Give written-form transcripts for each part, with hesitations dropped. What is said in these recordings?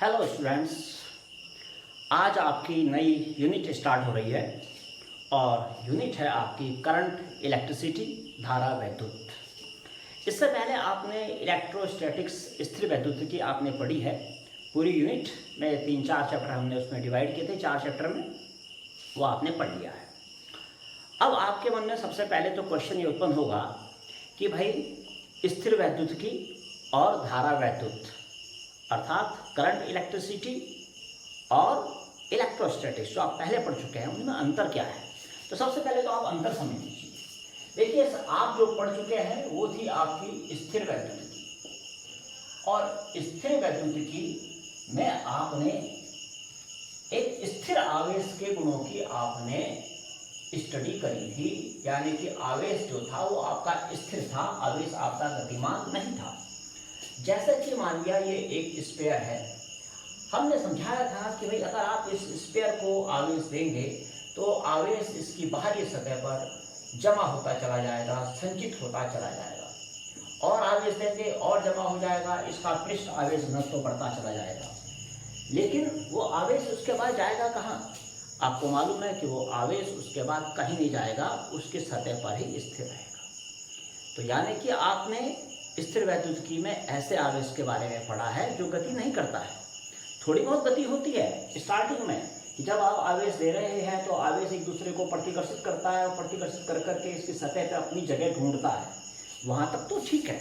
Hello students, आज आपकी नई यूनिट स्टार्ट हो रही है और यूनिट है आपकी करंट इलेक्ट्रिसिटी, धारा वैद्युत। इससे पहले आपने इलेक्ट्रोस्टैटिक्स, स्थिर वैद्युतिकी आपने पढ़ी है। पूरी यूनिट में 3-4 चैप्टर हमने उसमें डिवाइड किए थे, 4 चैप्टर में वो आपने पढ़ लिया है। अब आपके मन में सबसे पहले तो क्वेश्चन ये उत्पन्न होगा कि भाई स्थिर वैद्युतिकी और धारा वैद्युत अर्थात करंट इलेक्ट्रिसिटी और इलेक्ट्रोस्टैटिक्स जो आप पहले पढ़ चुके हैं उनमें अंतर क्या है। तो सबसे पहले तो आप अंतर समझ लीजिए। देखिए, आप जो पढ़ चुके हैं वो थी आपकी स्थिर वैद्युतिकी, और स्थिर वैद्युतिकी में आपने एक स्थिर आवेश के गुणों की आपने स्टडी करी थी, यानी कि आवेश जो था वो आपका स्थिर था, आवेश आपका गतिमान नहीं था। जैसे कि मान लिया ये एक स्फीयर है, हमने समझाया था कि भाई अगर आप इस स्फीयर को आवेश देंगे तो आवेश इसकी बाहरी सतह पर जमा होता चला जाएगा, संचित होता चला जाएगा, और आवेश देंगे और जमा हो जाएगा, इसका पृष्ठ आवेश घनत्व बढ़ता चला जाएगा। लेकिन वो आवेश उसके बाद जाएगा कहाँ? आपको मालूम है कि वो आवेश उसके बाद कहीं नहीं जाएगा, उसकी सतह पर ही स्थिर रहेगा। तो यानी कि आपने स्थिर वैद्युतिकी में ऐसे आवेश के बारे में पढ़ा है जो गति नहीं करता है। थोड़ी बहुत गति होती है स्टार्टिंग में, कि जब आप आवेश दे रहे हैं तो आवेश एक दूसरे को प्रतिकर्षित करता है और प्रतिकर्षित कर करके इसकी सतह पर अपनी जगह ढूंढता है, वहाँ तक तो ठीक है।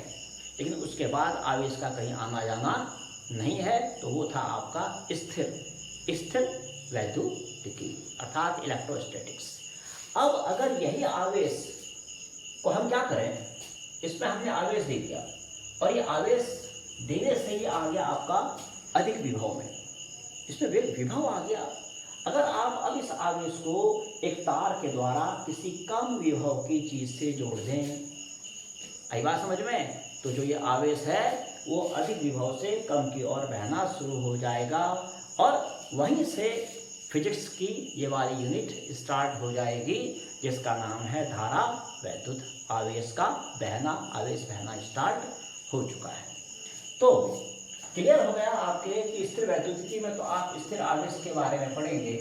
लेकिन उसके बाद आवेश का कहीं आना जाना नहीं है, तो वो था आपका स्थिर वैद्युतिकी अर्थात इलेक्ट्रोस्टैटिक्स। अब अगर यही आवेश को हम क्या करें, इसमें हमने आवेश दे दिया और ये आवेश देने से ही आ गया आपका अधिक विभव में, इसमें विभव आ गया। अगर आप अब इस आवेश को एक तार के द्वारा किसी कम विभव की चीज से जोड़ दें, आई बात समझ में, तो जो ये आवेश है वो अधिक विभव से कम की ओर बहना शुरू हो जाएगा और वहीं से फिजिक्स की ये वाली यूनिट स्टार्ट हो जाएगी, जिसका नाम है धारा वैद्युत। आवेश का बहना, आवेश बहना स्टार्ट हो चुका है। तो क्लियर हो गया आपके कि स्थिर वैद्युतिकी में तो आप स्थिर आवेश के बारे में पढ़ेंगे,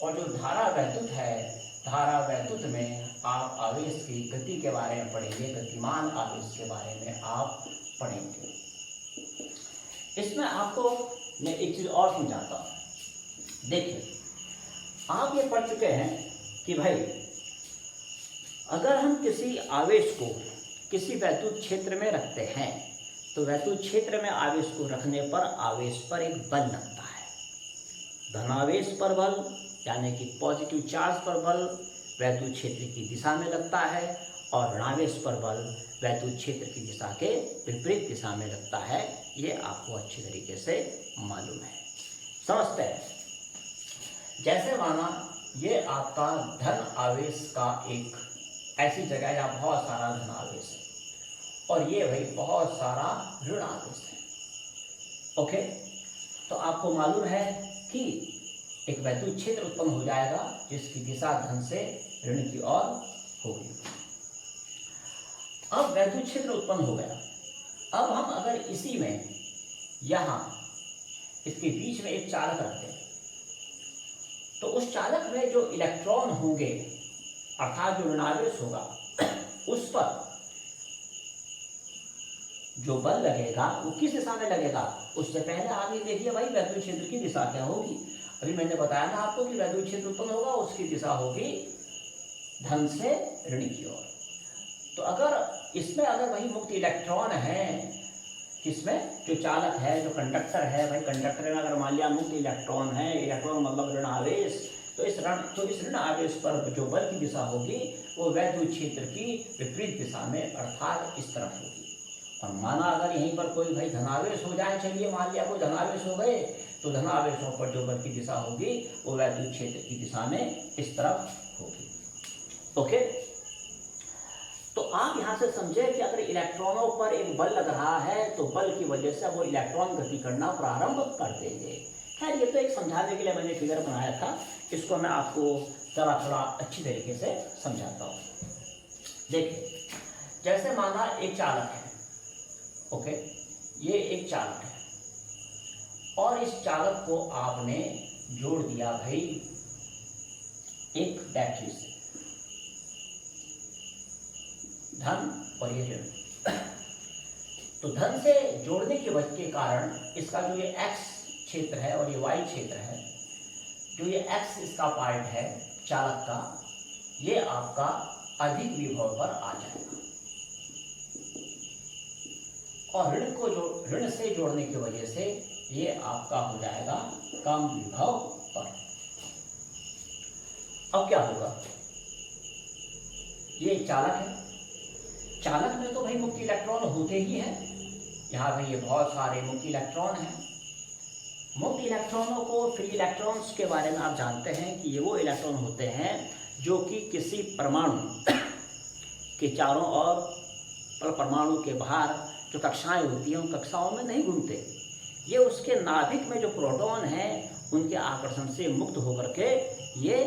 और जो धारा वैद्युत है, धारा वैद्युत में आप आवेश की गति के बारे में पढ़ेंगे, गतिमान आवेश के बारे में आप पढ़ेंगे। इसमें आपको मैं एक चीज और समझाता हूं। देखिए, आप ये पढ़ चुके हैं कि भाई अगर हम किसी आवेश को किसी वैद्युत क्षेत्र में रखते हैं तो वैद्युत क्षेत्र में आवेश को रखने पर आवेश पर एक बल लगता है। धनावेश पर बल यानी कि पॉजिटिव चार्ज पर बल वैद्युत क्षेत्र की दिशा में लगता है, और ऋणावेश पर बल वैद्युत क्षेत्र की दिशा के विपरीत दिशा में लगता है। ये आपको अच्छी तरीके से मालूम है, समझते हैं। जैसे माना ये आपका धन आवेश का एक ऐसी जगह है जहाँ बहुत सारा धन आवेश है, और ये भाई बहुत सारा ऋण आवेश है। ओके, तो आपको मालूम है कि एक वैद्युत क्षेत्र उत्पन्न हो जाएगा जिसकी दिशा धन से ऋण की ओर होगी। अब वैद्युत क्षेत्र उत्पन्न हो गया। अब हम अगर इसी में यहां इसके बीच में एक चालक रखते हैं, तो उस चालक में जो इलेक्ट्रॉन होंगे अर्थात जो ऋणावेश होगा, उस पर जो बल लगेगा वो किस दिशा में लगेगा। उससे पहले आप ये देखिए भाई वैद्युत क्षेत्र की दिशा क्या होगी। अभी मैंने बताया ना आपको कि वैद्युत क्षेत्र उत्पन्न होगा, उसकी दिशा होगी धन से ऋण की ओर। तो अगर इसमें अगर वही मुक्त इलेक्ट्रॉन है, किसमें, जो चालक है, जो कंडक्टर है, भाई कंडक्टर में अगर मान लिया मुक्त इलेक्ट्रॉन है, इलेक्ट्रॉन मतलब ऋण आवेश, तो इस ऋण आवेश पर जो बल की दिशा होगी वो वैद्युत क्षेत्र की विपरीत दिशा में अर्थात इस तरफ होगी। और माना अगर यहीं पर कोई भाई धनावेश हो जाए, चलिए मान लिया कोई धनावेश हो गए, तो धनावेशों पर जो बल की दिशा होगी वो वैद्युत क्षेत्र की दिशा में इस तरफ होगी। ओके, तो आप यहाँ से समझे कि अगर इलेक्ट्रॉनों पर एक बल लग रहा है तो बल की वजह से वो इलेक्ट्रॉन गति करना प्रारंभ कर देंगे। खैर, ये तो एक समझाने के लिए मैंने फिगर बनाया था, इसको मैं आपको जरा थोड़ा अच्छी तरीके से समझाता हूँ। देखिए, जैसे माना एक चालक है, ओके, ये एक चालक है, और इस चालक को आपने जोड़ दिया भाई एक बैटरी से, धन और ये ऋण। तो धन से जोड़ने की वजह के कारण इसका जो ये x क्षेत्र है और ये y क्षेत्र है, जो ये x इसका पार्ट है चालक का, ये आपका अधिक विभव पर आ जाएगा और ऋण से जोड़ने की वजह से ये आपका हो जाएगा कम विभव पर। अब क्या होगा, ये चालक है, चालक में तो भाई मुक्त इलेक्ट्रॉन होते ही हैं, यहाँ भाई ये बहुत सारे मुक्त इलेक्ट्रॉन हैं। मुक्त इलेक्ट्रॉनों को, फ्री इलेक्ट्रॉन्स के बारे में आप जानते हैं कि ये वो इलेक्ट्रॉन होते हैं जो कि किसी परमाणु के चारों ओर परमाणु के बाहर जो कक्षाएं होती हैं उन कक्षाओं में नहीं घूमते, ये उसके नाभिक में जो प्रोटॉन हैं उनके आकर्षण से मुक्त होकर के ये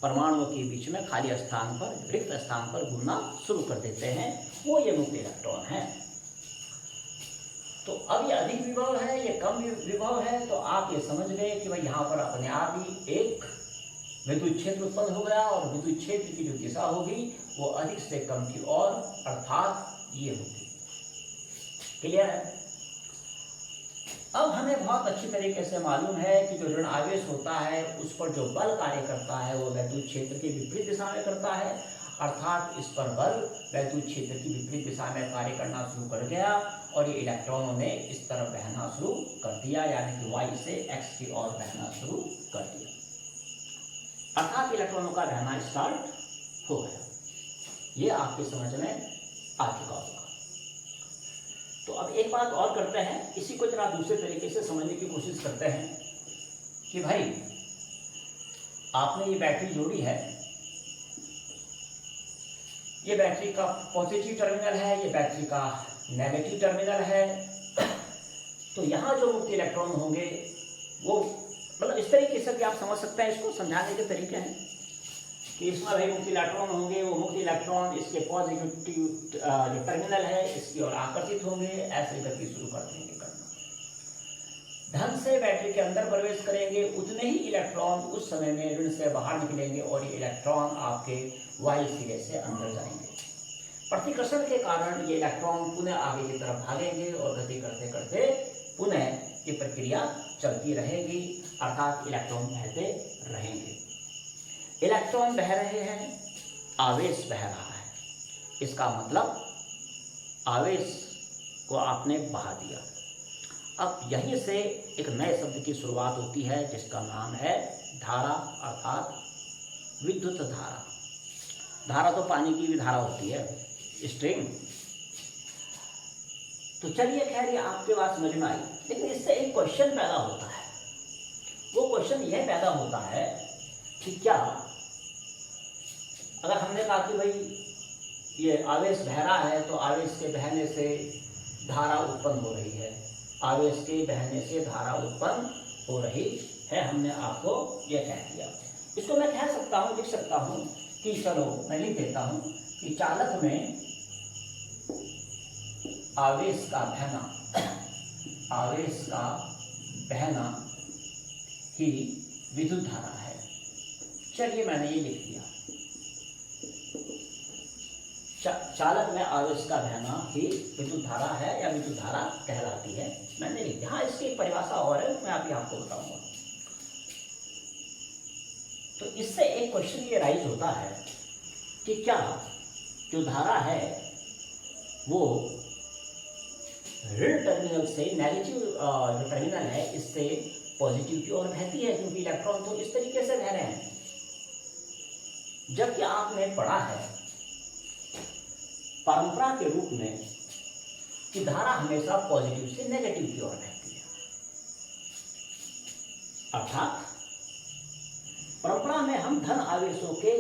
परमाणुओं के बीच में खाली स्थान पर, रिक्त स्थान पर घूमना शुरू कर देते हैं, वो ये मुक्त इलेक्ट्रॉन है। तो अब ये अधिक विभव है, ये कम विभव है, तो आप ये समझ गए कि भाई यहाँ पर अपने आप ही एक विद्युत क्षेत्र उत्पन्न हो गया और विद्युत क्षेत्र की जो दिशा होगी वो अधिक से कम की ओर, अर्थात ये होगी। क्लियर है? अब हमें बहुत अच्छी तरीके से मालूम है कि जो ऋण आवेश होता है उस पर जो बल कार्य करता है वो वैद्युत क्षेत्र के विपरीत दिशा में करता है, अर्थात इस पर बल वैद्युत क्षेत्र की विपरीत दिशा में कार्य करना शुरू कर गया और ये इलेक्ट्रॉनों ने इस तरफ बहना शुरू कर दिया, यानी कि y से x की ओर बहना शुरू कर दिया, अर्थात इलेक्ट्रॉनों का बहना स्टार्ट हो गया। ये आपकी समझ में आ चुका होगा। तो अब एक बात और करते हैं, इसी को जरा दूसरे तरीके से समझने की कोशिश करते हैं कि भाई आपने ये बैटरी जोड़ी है, ये बैटरी का पॉजिटिव टर्मिनल है, ये बैटरी का नेगेटिव टर्मिनल है। तो यहाँ जो मुक्त इलेक्ट्रॉन होंगे वो मतलब इस तरीके से कि आप समझ सकते हैं, इसको समझाने के तरीके हैं कि इसमें भाई मुक्त इलेक्ट्रॉन होंगे, वो मुक्त इलेक्ट्रॉन इसके पॉजिटिव जो टर्मिनल है इसकी ओर आकर्षित होंगे, ऐसे गति शुरू कर देंगे करना। धन से बैटरी के अंदर प्रवेश करेंगे, उतने ही इलेक्ट्रॉन उस समय में ऋण से बाहर निकलेंगे और ये इलेक्ट्रॉन आपके वाई सिरे से अंदर जाएंगे। प्रतिकर्षण के कारण ये इलेक्ट्रॉन पुनः आगे की तरफ भागेंगे और गति करते करते पुनः ये प्रक्रिया चलती रहेगी, अर्थात इलेक्ट्रॉन बहते रहेंगे। इलेक्ट्रॉन बह रहे हैं, आवेश बह रहा है, इसका मतलब आवेश को आपने बहा दिया। अब यहीं से एक नए शब्द की शुरुआत होती है जिसका नाम है धारा, अर्थात विद्युत धारा। धारा तो पानी की भी धारा होती है, स्ट्रिंग। तो चलिए खैर ये आपके बात समझ में आई, लेकिन इससे एक क्वेश्चन पैदा होता है। वो क्वेश्चन यह पैदा होता है कि क्या अगर हमने कहा कि भाई ये आवेश बह रहा है तो आवेश के बहने से धारा उत्पन्न हो रही है, आवेश के बहने से धारा उत्पन्न हो रही है, हमने आपको ये कह दिया। इसको मैं कह सकता हूँ, लिख सकता हूँ कि चलो मैं लिख देता हूँ कि चालक में आवेश का बहना ही विद्युत धारा है। चलिए मैंने ये लिख दिया, चालक में आवेश का बहना ही विद्युत धारा है या विद्युत धारा कहलाती है, मैंने लिख दिया। हाँ, इसकी एक परिभाषा और है, मैं अभी आपको बताऊंगा। तो इससे एक क्वेश्चन ये राइज होता है कि क्या जो धारा है वो ऋण टर्मिनल से नेगेटिव जो टर्मिनल है इससे पॉजिटिव की ओर बहती है, क्योंकि इलेक्ट्रॉन तो इस तरीके से बह रहे हैं। जबकि आपने पढ़ा है परंपरा के रूप में कि धारा हमेशा पॉजिटिव से नेगेटिव की ओर बहती है, अर्थात परंपरा में हम धन आवेशों के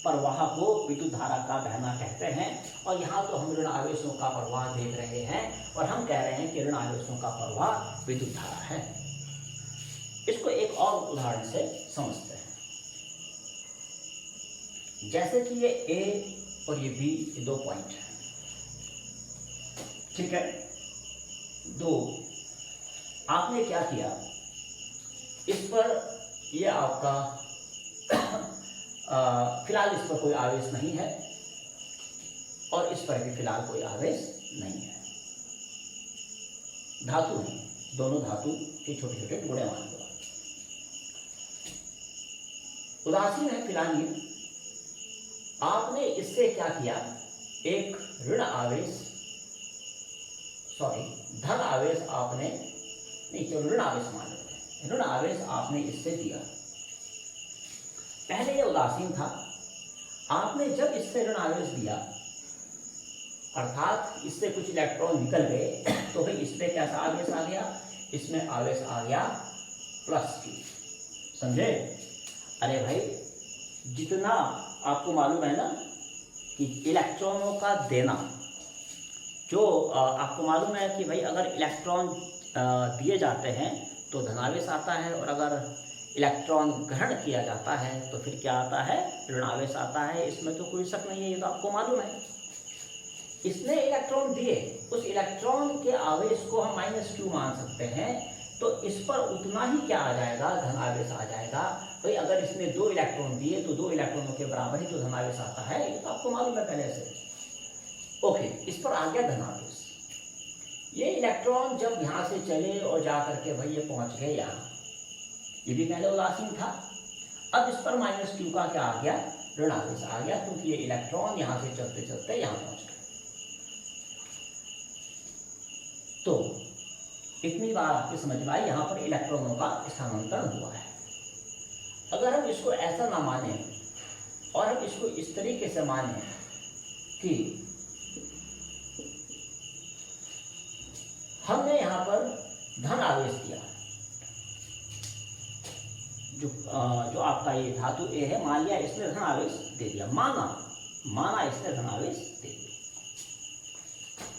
प्रवाह को विद्युत धारा का बहना कहते हैं, और यहाँ तो हम ऋण आवेशों का प्रवाह देख रहे हैं और हम कह रहे हैं कि ऋण आवेशों का प्रवाह विद्युत धारा है। इसको एक और उदाहरण से समझते हैं। जैसे कि ये A और ये B, ये दो पॉइंट हैं, ठीक है, दो आपने क्या किया, इस पर ये आपका फिलहाल इस पर कोई आवेश नहीं है और इस पर भी फिलहाल कोई आवेश नहीं है। धातु नहीं, दोनों धातु के छोटे छोटे टुकड़े मान लो। उदासीन है फिलहाल ये। आपने इससे क्या किया, एक ऋण आवेश, सॉरी धन आवेश आपने, नहीं चलो ऋण आवेश मान लेते हैं, ऋण आवेश आपने इससे दिया। पहले ये उदासीन था, आपने जब इससे ऋण आवेश दिया अर्थात इससे कुछ इलेक्ट्रॉन निकल गए, तो भाई इसमें कैसा आवेश आ गया, इसमें आवेश आ गया +Q। समझे? अरे भाई जितना आपको मालूम है ना कि इलेक्ट्रॉनों का देना, जो आपको मालूम है कि भाई अगर इलेक्ट्रॉन दिए जाते हैं तो धनावेश आता है और अगर इलेक्ट्रॉन ग्रहण किया जाता है तो फिर क्या आता है, ऋणावेश आता है। इसमें तो कोई शक नहीं है, ये तो आपको मालूम है। इसने इलेक्ट्रॉन दिए, उस इलेक्ट्रॉन के आवेश को हम -Q मान सकते हैं, तो इस पर उतना ही क्या आ जाएगा, धनावेश आ जाएगा। भाई अगर इसने 2 इलेक्ट्रॉन दिए तो 2 इलेक्ट्रॉनों के बराबर ही तो धनावेश आता है, ये तो आपको मालूम है पहले से। ओके, इस पर आ गया धनावेश। ये इलेक्ट्रॉन जब यहाँ से चले और जा करके भाई ये पहुंच गए यहाँ, ये भी पहले उदासीन था, अब इस पर -Q का क्या आ गया, ऋणावेश आ गया, क्योंकि ये इलेक्ट्रॉन यहाँ से चलते चलते यहाँ पहुंच गए। तो इतनी बार आपकी समझ में आई, यहाँ पर इलेक्ट्रॉनों का स्थानांतरण हुआ है। अगर हम इसको ऐसा ना माने और हम इसको इस तरीके से माने कि हमने यहाँ पर धन आवेश दिया, जो आपका ये धातु A है, मान लिया इसने धन आवेश दे दिया, माना इसने धन आवेश दे दिया।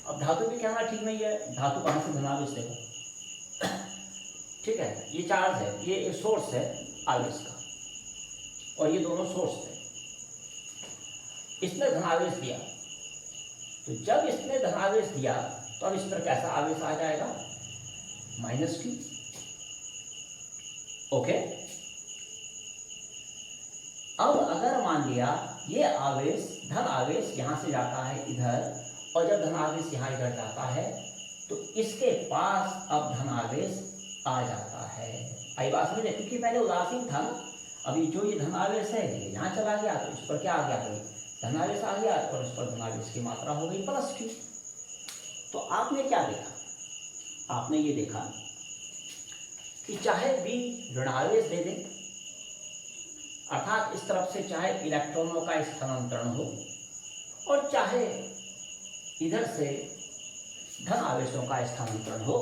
अब धातु भी कहना ठीक नहीं है, धातु कहाँ से धन आवेश देगा, ठीक है। ये चार्ज है, ये एक सोर्स है आवेश का और ये दोनों सोर्स थे। इसने धनावेश दिया, तो जब इसने धनावेश दिया तो अब इस पर कैसा आवेश आ जाएगा, -Q। ओके, अब अगर मान लिया ये आवेश, धन आवेश यहां से जाता है इधर, और जब धन आवेश यहाँ इधर जाता है तो इसके पास अब धन आवेश आ जाता है। आई बात समझे? क्योंकि पहले उदासीन था ना, अभी जो ये धन आवेश है ये यहाँ चला गया तो इस पर क्या आ गया, भाई धनावेश आ गया और इस पर धनावेश की मात्रा हो गई +Q। तो आपने क्या देखा, आपने ये देखा कि चाहे B ऋणावेश दे दे, अर्थात इस तरफ से चाहे इलेक्ट्रॉनों का स्थानांतरण हो और चाहे इधर से धन आवेशों का स्थानांतरण हो,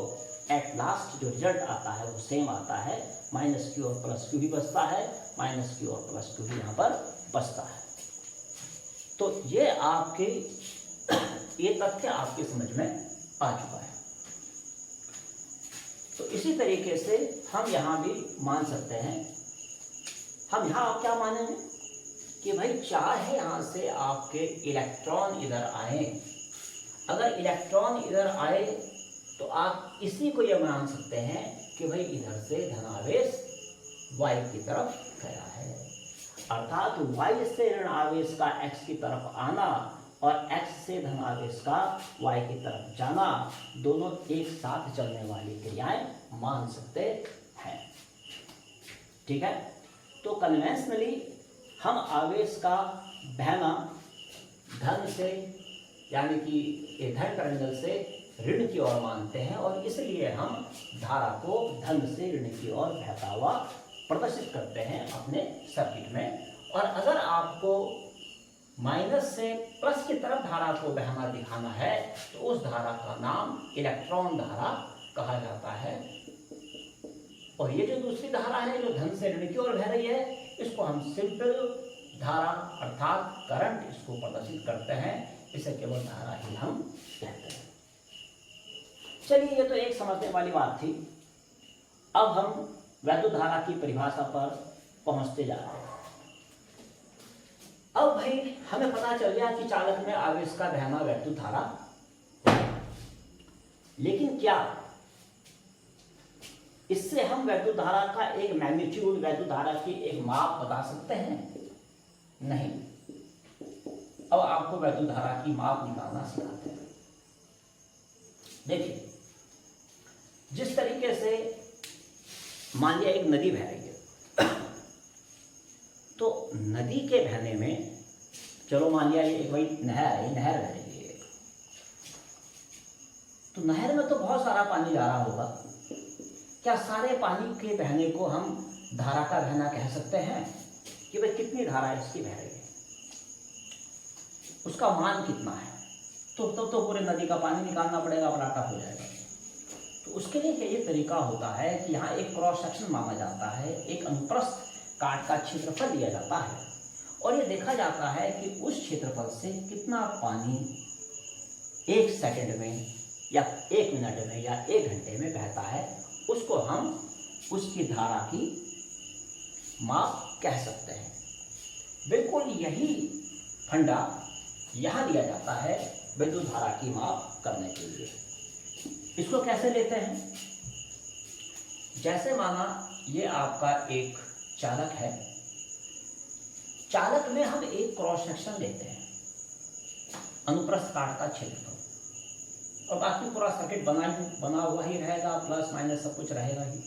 एट लास्ट जो रिजल्ट आता है वो सेम आता है, -Q और +Q भी बचता है, -Q और +Q भी यहाँ पर बचता है। तो ये आपके ये तथ्य आपकी समझ में आ चुका है। तो इसी तरीके से हम यहाँ भी मान सकते हैं, हम यहाँ आप क्या मानेंगे कि भाई चाहे यहाँ से आपके इलेक्ट्रॉन इधर आए, अगर इलेक्ट्रॉन इधर आए तो आप इसी को यह मान सकते हैं कि भाई इधर से धनावेश y की तरफ गया है, अर्थात y से ऋण आवेश का x की तरफ आना और x से धन आवेश का y की तरफ जाना, दोनों एक साथ चलने वाली क्रियाएं मान सकते हैं। ठीक है, तो कन्वेंशनली हम आवेश का बहना धन से, यानी कि धन टर्मिनल से ऋण की ओर मानते हैं और इसलिए हम धारा को धन से ऋण की ओर बहता हुआ प्रदर्शित करते हैं अपने सर्किट में। और अगर आपको माइनस से प्लस की तरफ धारा को बहना दिखाना है तो उस धारा का नाम इलेक्ट्रॉन धारा कहा जाता है। और ये जो दूसरी धारा है जो धन से ऋण की ओर बह रही है, इसको हम सिंपल धारा अर्थात करंट इसको प्रदर्शित करते हैं, इसे केवल धारा ही हम कहते हैं। चलिए, ये तो एक समझने वाली बात थी। अब हम वैद्युत धारा की परिभाषा पर पहुंचते जा रहे हैं। अब भाई हमें पता चल गया कि चालक में आवेश का बहना वैद्युत धारा, लेकिन क्या इससे हम वैद्युत धारा का एक मैग्नीट्यूड, वैद्युत धारा की एक माप बता सकते हैं? नहीं। अब आपको वैद्युत धारा की माप निकालना सिखाते हैं। देखिए, जिस तरीके से मान लिया एक नदी बह रही है, तो नदी के बहने में, चलो मान लिया ये एक भाई नहर है, नहर बह रही है, तो नहर में तो बहुत सारा पानी जा रहा होगा। क्या सारे पानी के बहने को हम धारा का बहना कह सकते हैं कि भाई कितनी धारा इसकी बह रही है, उसका मान कितना है? तो पूरे नदी का पानी निकालना पड़ेगा, बड़ा टफ हो जाएगा। तो उसके लिए ये तरीका होता है कि यहाँ एक क्रॉस सेक्शन माना जाता है, एक अनुप्रस्थ काट का क्षेत्रफल लिया जाता है और ये देखा जाता है कि उस क्षेत्रफल से कितना पानी 1 सेकंड में या 1 मिनट में या 1 घंटे में बहता है, उसको हम उसकी धारा की माप कह सकते हैं। बिल्कुल यही फंडा यहाँ दिया जाता है विद्युत धारा की माप करने के लिए। इसको कैसे लेते हैं? जैसे माना ये आपका एक चालक है, चालक में हम एक क्रॉस सेक्शन लेते हैं, अनुप्रस्थ काट का क्षेत्रफल, और बाकी पूरा सर्किट बना हुआ ही रहेगा, प्लस माइनस सब कुछ रहेगा ही।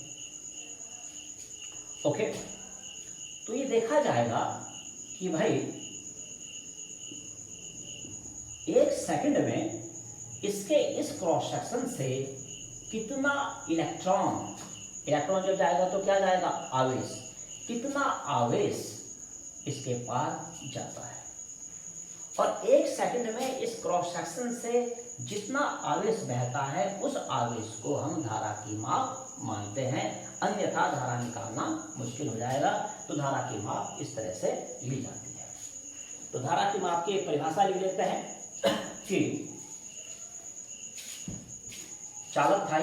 ओके, तो ये देखा जाएगा कि भाई 1 सेकंड में इसके इस क्रॉस सेक्शन से कितना इलेक्ट्रॉन जब जाएगा तो क्या जाएगा? आवेश। कितना आवेश इसके पार जाता है, और 1 सेकंड में इस क्रॉस सेक्शन से जितना आवेश बहता है उस आवेश को हम धारा की माप मानते हैं, अन्यथा धारा निकालना मुश्किल हो जाएगा। तो धारा की माप इस तरह से ली जाती है। तो धारा की माप की एक परिभाषा लिख लेते हैं कि चालक था,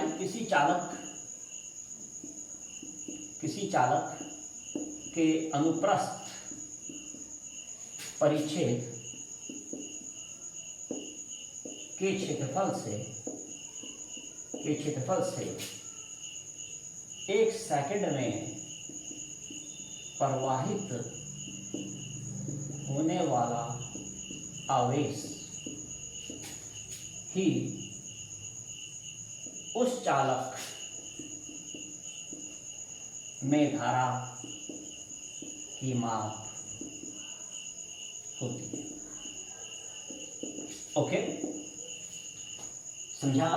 किसी चालक के अनुप्रस्थ परिच्छेद के क्षेत्रफल से 1 सेकंड में प्रवाहित होने वाला आवेश ही उस चालक में धारा की माप होती है। ओके, समझा?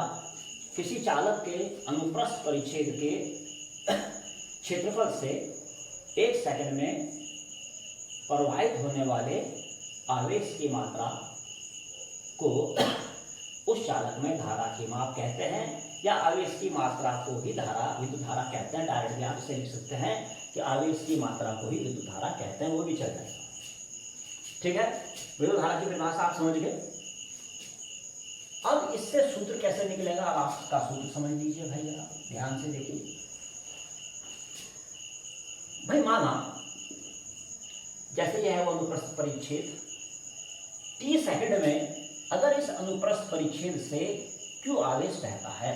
किसी चालक के अनुप्रस्थ परिच्छेद के क्षेत्रफल से 1 सेकंड में प्रवाहित होने वाले आवेश की मात्रा को उस चालक में धारा की माप कहते हैं, या आवेश की मात्रा को ही विद्युत धारा कहते हैं। डायरेक्टली आप इसे लिख सकते हैं कि आवेश की मात्रा को ही विद्युत धारा कहते हैं, वो भी चल जाएगा। ठीक है, विद्युत धारा की परिभाषा आप समझ गए। अब इससे सूत्र कैसे निकलेगा, अब आपका सूत्र समझ लीजिए भाई, आप ध्यान से देखिए। भाई माना जैसे यह है वो अनुप्रस्थ परिच्छेद, t सेकंड में अगर इस अनुप्रस्थ परिच्छेद से Q आवेश बहता है,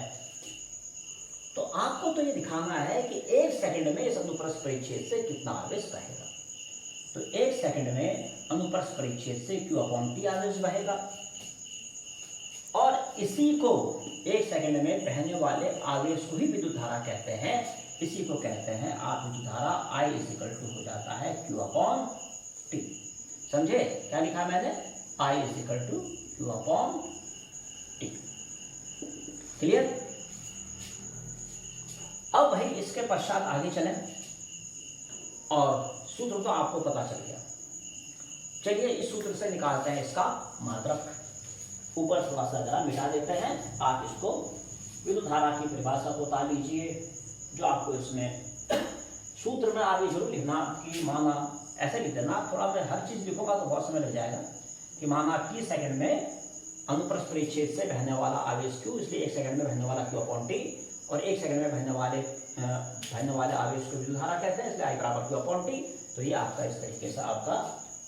तो आपको तो ये दिखाना है कि 1 सेकंड में इस अनुप्रस्थ परिच्छेद से कितना आवेश बहेगा। तो 1 सेकंड में अनुप्रस्थ परिच्छेद से Q/T आवेश बहेगा, और इसी को 1 सेकंड में बहने वाले आवेश को ही विद्युत धारा कहते हैं। इसी को कहते हैं आप विद्युत धारा I हो जाता है Q/T। समझे क्या लिखा मैंने? I Q/T। क्लियर? अब भाई इसके पश्चात आगे चलें, और सूत्र तो आपको पता चल गया। चलिए इस सूत्र से निकालते हैं इसका मात्रक। ऊपर थोड़ा सा जरा मिटा देते हैं। आप इसको विद्युत धारा की परिभाषा को उतार लीजिए, जो आपको इसमें सूत्र में आप ये जरूर लिखना कि माना, ऐसे लिख देना, थोड़ा मैं हर चीज लिखूंगा तो बहुत समय लग जाएगा, कि माना t सेकंड में अनुप्रस्थ परिच्छेद से बहने वाला आवेश Q, इसलिए 1 सेकंड में बहने वाला Q/T, और 1 सेकंड में बहने वाले आवेश को विद्युत धारा कहते हैं, इसलिए I Q/T। तो ये आपका इस तरीके से आपका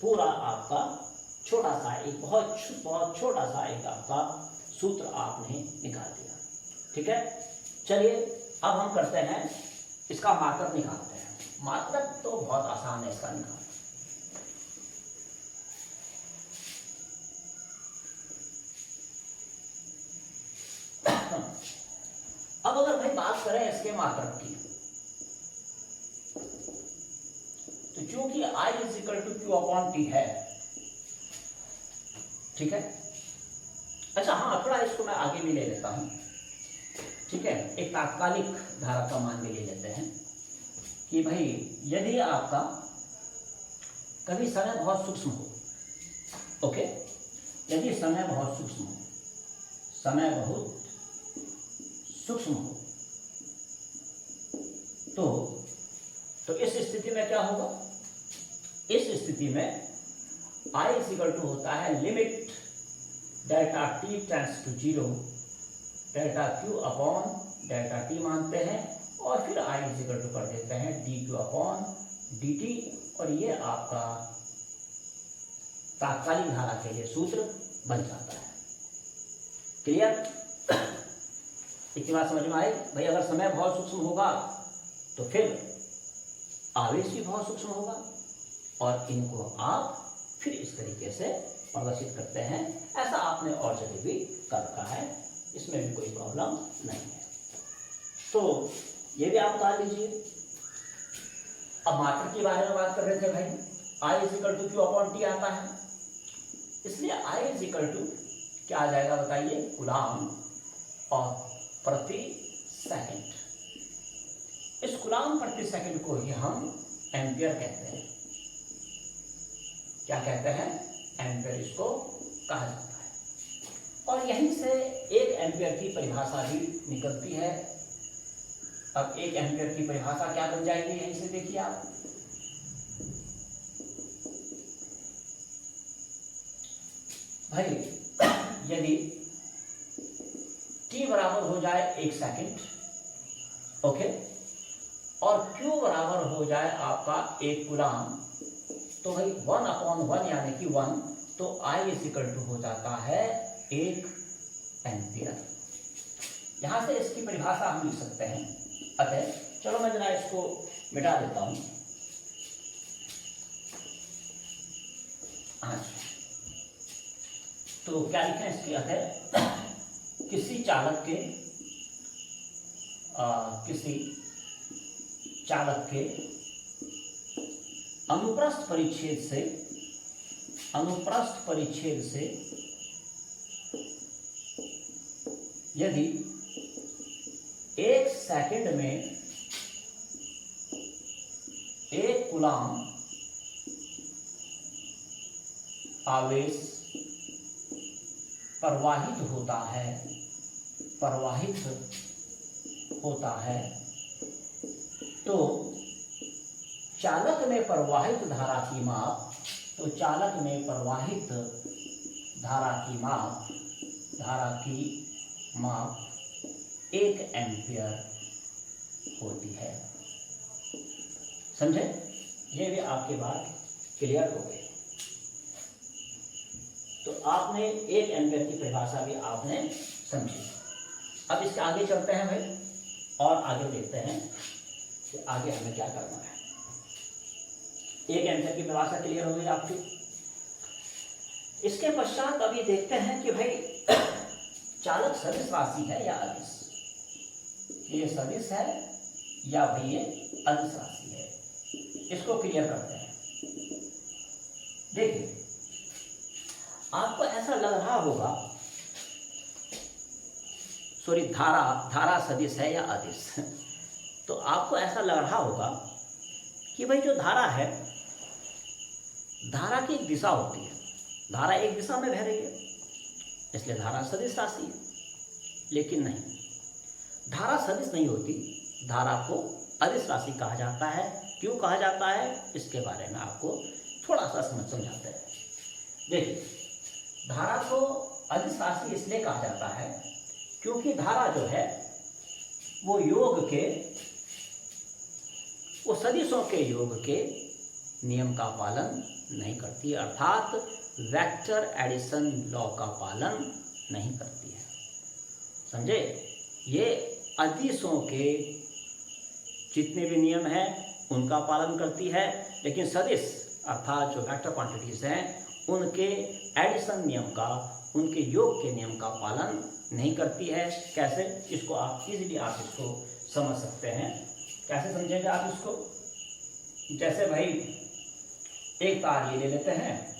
पूरा आपका छोटा सा एक बहुत छोटा सा एक आपका सूत्र आपने निकाल दिया। ठीक है, चलिए अब हम करते हैं इसका मात्रक निकालते हैं। मात्रक तो बहुत आसान है इसका निकालना। अब अगर भाई बात करें इसके मात्रक की, तो चूंकि I is equal to Q upon T है, ठीक है। अच्छा हाँ, थोड़ा इसको मैं आगे भी ले लेता हूं, ठीक है। एक तात्कालिक धारा का मान भी ले लेते हैं कि भाई यदि आपका कभी समय बहुत सूक्ष्म हो, ओके, यदि समय बहुत सूक्ष्म हो, समय बहुत सूक्ष्म हो, तो इस स्थिति में क्या होगा? इस स्थिति में I इज इक्वल टू होता है limit delta T tends to 0, delta Q upon delta T मानते हैं, और फिर I इज इक्वल टू कर देते हैं D Q upon D T, और ये आपका तात्कालिक धारा के लिए सूत्र बन जाता है। क्लियर? इतनी बात समझ में आई? भाई अगर समय बहुत सूक्ष्म होगा तो फिर आवेश भी बहुत सूक्ष्म होगा, और इनको आप फिर इस तरीके से प्रदर्शित करते हैं। ऐसा आपने और जगह भी कर रखा है, इसमें भी कोई प्रॉब्लम नहीं है। तो ये भी आप बता लीजिए। अब मात्रक के बारे में बात कर रहे थे भाई, I is equal to Q upon T आता है, इसलिए I इज इक्वल टू क्या आ जाएगा बताइए? कूलाम और प्रति सेकंड। इस कूलाम प्रति सेकंड को ही हम एम्पियर कहते हैं। क्या कहते हैं? एम्पियर इसको कहा जाता है। और यहीं से एक एम्पियर की परिभाषा भी निकलती है। अब एक एम्पियर की परिभाषा क्या बन जाएगी? यहीं से देखिए आप, भाई यदि t बराबर हो जाए 1 सेकंड, ओके, और q बराबर हो जाए आपका 1 कूलाम, तो भाई 1/1 यानी कि 1, तो I इज इक्वल टू हो जाता है 1 एम्पियर। यहां से इसकी परिभाषा हम लिख सकते हैं। अतः चलो मैं जरा इसको मिटा देता हूं। अच्छा, तो क्या लिखें इसके? अतः किसी चालक के अनुप्रस्थ परिच्छेद से यदि 1 सेकंड में 1 कूलाम आवेश प्रवाहित होता है, तो चालक में प्रवाहित धारा की माप 1 एम्पियर होती है। समझे? ये भी आपकी बात क्लियर हो गई। तो आपने 1 एम्पियर की परिभाषा भी आपने समझी। अब इसके आगे चलते हैं भाई, और आगे देखते हैं कि आगे हमें क्या करना है। 1 एम्पियर की परिभाषा क्लियर हो गई आपकी। इसके पश्चात अभी देखते हैं कि भाई चालक सदिश राशि है या अदिश, ये सदिश है या भाई ये अदिश राशि है, इसको क्लियर करते हैं। देखिए, आपको ऐसा लग रहा होगा, सॉरी, धारा सदिश है या अदिश, तो आपको ऐसा लग रहा होगा कि भाई जो धारा है, धारा की एक दिशा होती है, धारा एक दिशा में बह रही है, इसलिए धारा सदिश राशि है। लेकिन नहीं, धारा सदिश नहीं होती, धारा को अदिश राशि कहा जाता है। क्यों कहा जाता है, इसके बारे में आपको थोड़ा सा समझाते हैं। देखिए, धारा को अदिश राशि इसलिए कहा जाता है क्योंकि धारा जो है वो सदिशों के योग के नियम का पालन नहीं करती है, अर्थात वेक्टर एडिशन लॉ का पालन नहीं करती है। समझे? ये अदिशों के जितने भी नियम हैं उनका पालन करती है, लेकिन सदिश अर्थात जो वेक्टर क्वांटिटीज़ हैं उनके एडिशन नियम का, उनके योग के नियम का पालन नहीं करती है। कैसे? इसको आप इजीली आप इसको समझ सकते हैं। कैसे समझेंगे आप इसको? जैसे भाई एक तार ये ले लेते हैं,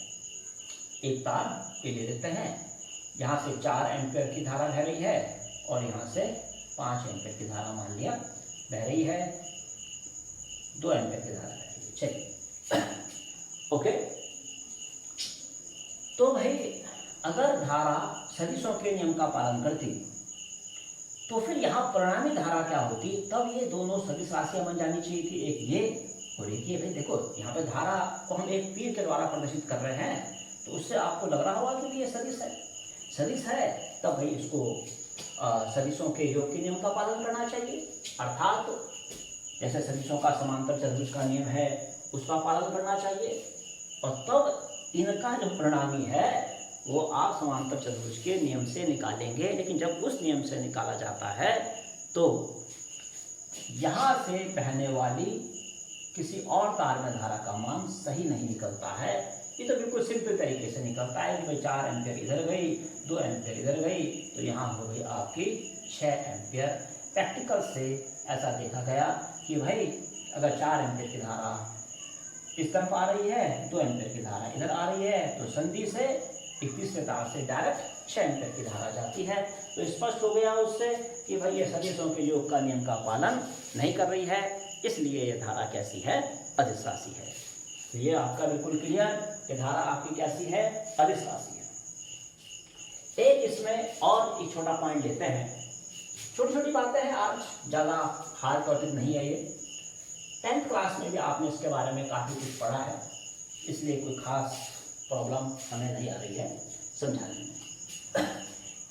एक तार ये ले लेते हैं, यहाँ से 4 एम्पियर की धारा बह रही है और यहाँ से 5 एम्पियर की धारा मान लिया बह रही है, 2 एम्पियर की धारा बह रही है। चलिए ओके। तो भाई अगर धारा सदिशों के नियम का पालन करती तो फिर यहाँ परिणामी धारा क्या होती? तब ये दोनों सदिश राशियां बन जानी चाहिए थी, एक ये और एक ये। भाई देखो यहाँ पे धारा को हम एक तीर के द्वारा प्रदर्शित कर रहे हैं, तो उससे आपको लग रहा होगा कि ये सदिश है। सदिश है तब भाई इसको सदिशों के योग के नियम का पालन करना चाहिए, अर्थात जैसे सदिशों का समांतर चतुर्भुज का नियम है उसका पालन करना चाहिए, और तब इनका जो परिणामी है वो आप समांतर चतुर्भुज के नियम से निकालेंगे। लेकिन जब उस नियम से निकाला जाता है तो यहाँ से बहने वाली किसी और तार में धारा का मान सही नहीं निकलता है। ये तो बिल्कुल सिंपल तरीके से निकलता है कि भाई 4 एम्पियर इधर गई, 2 एम्पियर इधर गई, तो यहाँ हो गई आपकी 6 एम्पियर। प्रैक्टिकल से ऐसा देखा गया कि भाई अगर 4 एम्पियर की धारा इस तरफ आ रही है, 2 एम्पियर की धारा इधर आ रही है, तो संधि से 31वें तार से डायरेक्ट 6 एम्पियर की धारा जाती है। तो स्पष्ट हो गया उससे कि भाई ये सदिशों के योग का नियम का पालन नहीं कर रही है, इसलिए ये धारा कैसी है? अदिश राशि है। तो ये आपका बिल्कुल क्लियर कि धारा आपकी कैसी है? अदिश राशि है। एक इसमें और एक छोटा पॉइंट लेते हैं। छोटी छोटी बातें हैं, आज ज़्यादा हार्ड टॉपिक नहीं है ये। 10th क्लास में भी आपने इसके बारे में काफ़ी कुछ पढ़ा है, इसलिए कोई खास प्रॉब्लम हमें नहीं आ रही है समझाने में।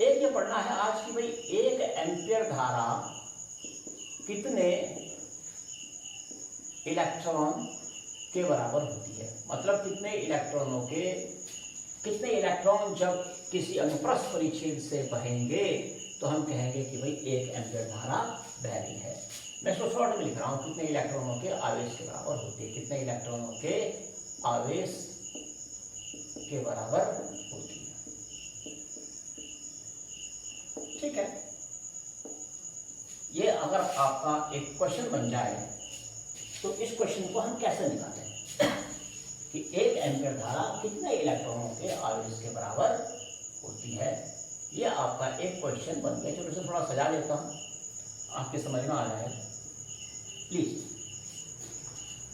एक ये पढ़ना है आज की भाई 1 एम्पियर धारा कितने इलेक्ट्रॉन के बराबर होती है। मतलब कितने इलेक्ट्रॉन जब किसी अनुप्रस्थ परिच्छेद से बहेंगे तो हम कहेंगे कि भाई 1 एम्पियर धारा बह रही है। मैं इसको शॉर्ट में लिख रहा हूँ, कितने इलेक्ट्रॉनों के आवेश के बराबर होती है, कितने इलेक्ट्रॉनों के आवेश के बराबर होती है। ठीक है, ये अगर आपका एक क्वेश्चन बन जाए तो इस क्वेश्चन को हम कैसे निकालें कि 1 एम्पियर धारा कितने इलेक्ट्रॉनों के आवेश के बराबर होती है। ये आपका एक क्वेश्चन बन गया। चलो इसे थोड़ा सजा लेता हूँ, आपके समझ में आ जाएगा। प्लीज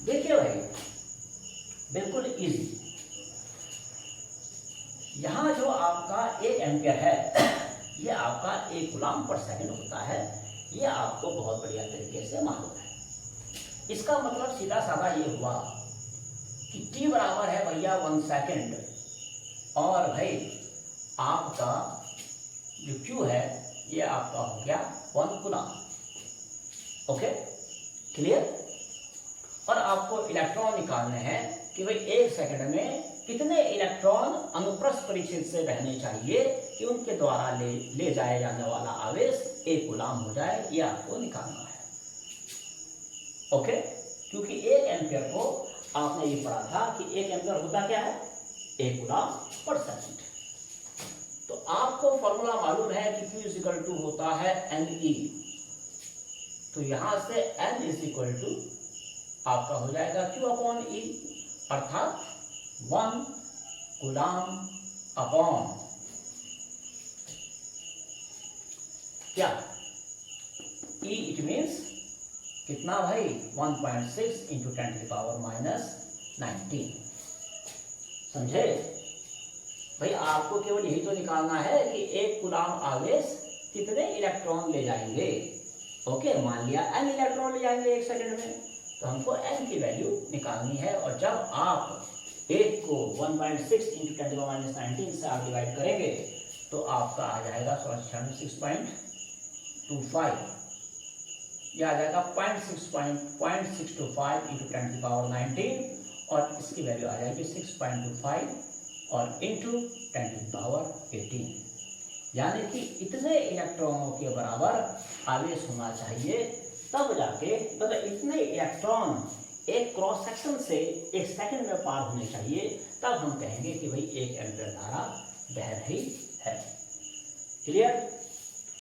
देखिए भाई, बिल्कुल इजी। यहाँ जो आपका 1 एम्पियर है ये आपका 1 कूलम्ब पर सेकंड होता है। ये आपको बहुत बढ़िया तरीके से मालूम है। इसका मतलब सीधा साधा ये हुआ कि t बराबर है भैया 1 सेकंड, और भाई आपका जो q है ये आपका हो गया 1 कूलम्ब। Okay, clear. और आपको इलेक्ट्रॉन निकालने हैं कि भाई 1 सेकंड में कितने इलेक्ट्रॉन अनुप्रस्थ परिच्छेद से बहने चाहिए कि उनके द्वारा ले जाया जाने वाला आवेश 1 कूलम्ब हो जाए। ये आपको निकालना है। ओके, क्योंकि 1 एम्पियर को आपने ये पढ़ा था कि 1 एम्पियर होता क्या है? 1 कूलम्ब पर सेकंड। तो आपको फॉर्मूला मालूम है कि Q इज इक्वल टू होता है Ne। तो यहां से N इज इक्वल टू आपका हो जाएगा Q अपॉन E, अर्थात 1 कूलम्ब अपॉन क्या E। इट मीन्स कितना भाई? 1.6 इंटू 10⁻⁻19। समझे भाई? आपको केवल यही तो निकालना है कि 1 कूलम्ब आवेश कितने इलेक्ट्रॉन ले जाएंगे। ओके, मान लिया n इलेक्ट्रॉन ले जाएंगे 1 सेकंड में, तो हमको n की वैल्यू निकालनी है। और जब आप 1 को 1.6 इंटू 10⁻⁻19 से आप डिवाइड करेंगे तो आपका आ जाएगा 6.25, यह आ जाएगा 0.625 इंटू 10⁻19, और इसकी वैल्यू आ जाएगी 6.25 और इंटू 10⁻18। यानी कि इतने इलेक्ट्रॉनों के बराबर आवेश होना चाहिए तब जाके मतलब इतने इलेक्ट्रॉन एक क्रॉस सेक्शन से एक सेकंड में पार होने चाहिए, तब हम कहेंगे कि भाई 1 एम्पीयर धारा बह रही है। क्लियर?